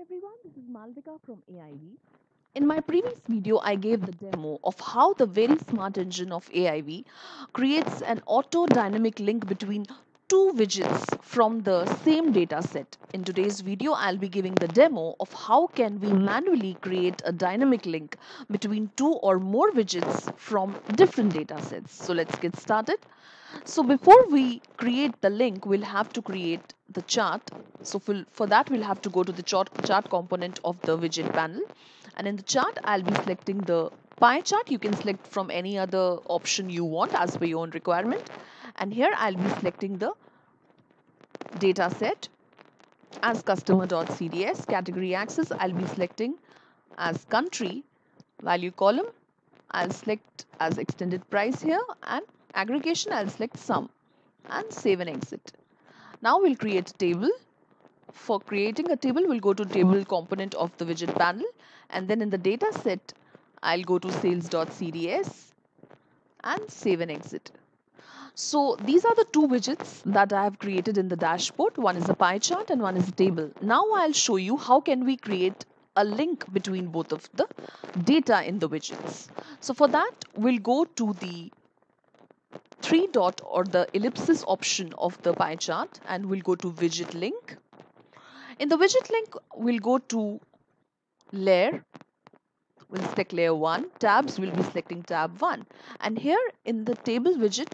everyone, this is Malvika from AIV. In my previous video, I gave the demo of how the very smart engine of AIV creates an auto dynamic link between two widgets from the same data set. In today's video, I'll be giving the demo of how can we manually create a dynamic link between two or more widgets from different data sets. So let's get started. So before we create the link, we'll have to create the chart. So for that, we'll have to go to the chart component of the widget panel. And in the chart, I'll be selecting the pie chart. You can select from any other option you want as per your own requirement. And here I'll be selecting the data set as customer.cds. Category access, I'll be selecting as country. Value column, I'll select as extended price here, and aggregation, I'll select sum and save and exit. Now we'll create a table. For creating a table, we'll go to table component of the widget panel, and then in the data set, I'll go to sales.cds and save and exit. So these are the two widgets that I have created in the dashboard. One is a pie chart and one is a table. Now I'll show you how can we create a link between both of the data in the widgets. So for that, we'll go to the three dot or the ellipsis option of the pie chart, and we'll go to widget link. In the widget link, we'll go to layer. We'll select layer 1. Tabs, we'll be selecting tab 1. And here in the table widget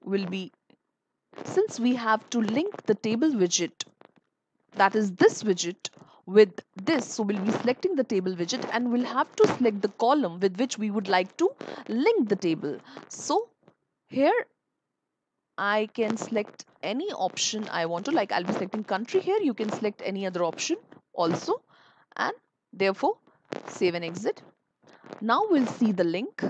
will be, since we have to link the table widget, that is this widget, with this, so we'll be selecting the table widget and we'll have to select the column with which we would like to link the table. So here I can select any option I want to, like I'll be selecting country here. You can select any other option also, and therefore save and exit. Now we'll see the link.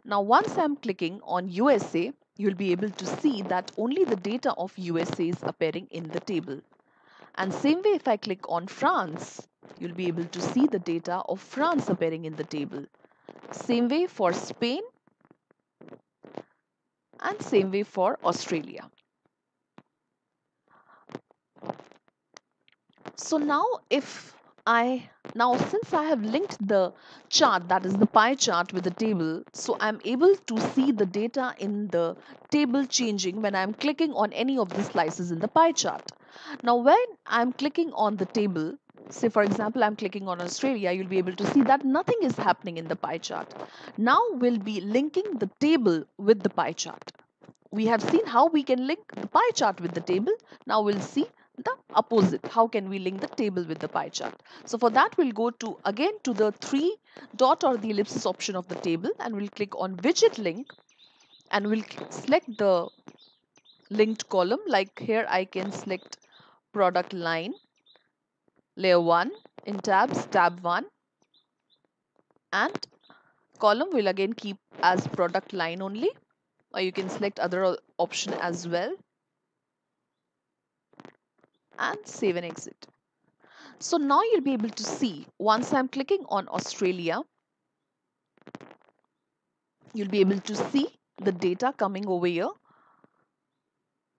Now once I'm clicking on USA, you'll be able to see that only the data of USA is appearing in the table. And same way, if I click on France, you'll be able to see the data of France appearing in the table. Same way for Spain, and same way for Australia. So now since I have linked the chart, that is the pie chart, with the table, so I'm able to see the data in the table changing when I'm clicking on any of the slices in the pie chart. Now when I'm clicking on the table, say for example I'm clicking on Australia, you'll be able to see that nothing is happening in the pie chart. Now we'll be linking the table with the pie chart. We have seen how we can link the pie chart with the table. Now we'll see the opposite. How can we link the table with the pie chart? So for that, we'll go to again to the three dot or the ellipsis option of the table, and we'll click on widget link, and we'll select the linked column. Like here I can select product line, layer 1 in tabs, tab 1, and column will again keep as product line only, or you can select other option as well, and save and exit. So now you'll be able to see, once I'm clicking on Australia, you'll be able to see the data coming over here.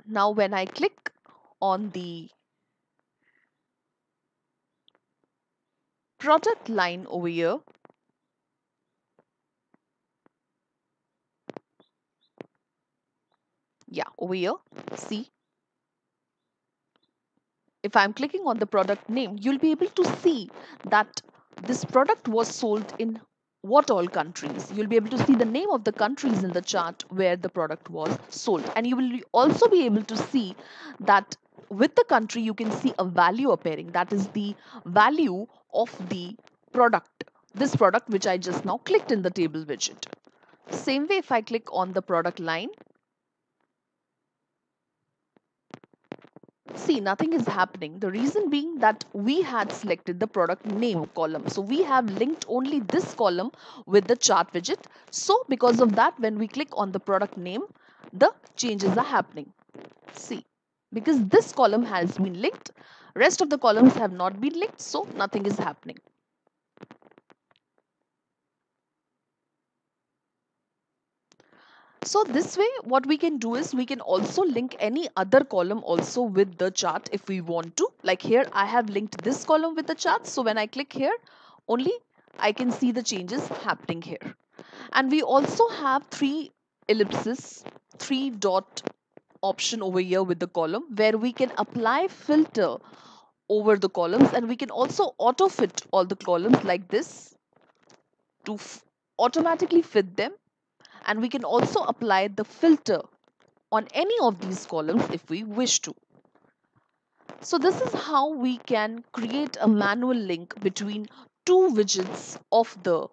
Now when I click on the product line over here, over here, see, if I'm clicking on the product name, you'll be able to see that this product was sold in what all countries. You'll be able to see the name of the countries in the chart where the product was sold. And you will also be able to see that with the country, you can see a value appearing. That is the value of the product, this product which I just now clicked in the table widget. Same way, if I click on the product line, see, nothing is happening. The reason being that we had selected the product name column. So we have linked only this column with the chart widget. So because of that, when we click on the product name, the changes are happening. See, because this column has been linked, rest of the columns have not been linked, so nothing is happening. So this way, what we can do is we can also link any other column also with the chart if we want to. Like here, I have linked this column with the chart. So when I click here, only I can see the changes happening here. And we also have three ellipses, three dot option over here with the column where we can apply filter over the columns, and we can also auto fit all the columns like this to automatically fit them. And we can also apply the filter on any of these columns if we wish to. So this is how we can create a manual link between two widgets of the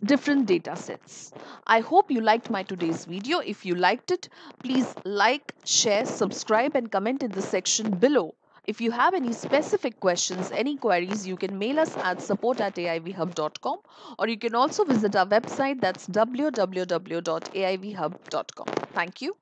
different data sets. I hope you liked my today's video. If you liked it, please like, share, subscribe and comment in the section below. If you have any specific questions, any queries, you can mail us at support@aivhub.com, or you can also visit our website, that's www.aivhub.com. Thank you.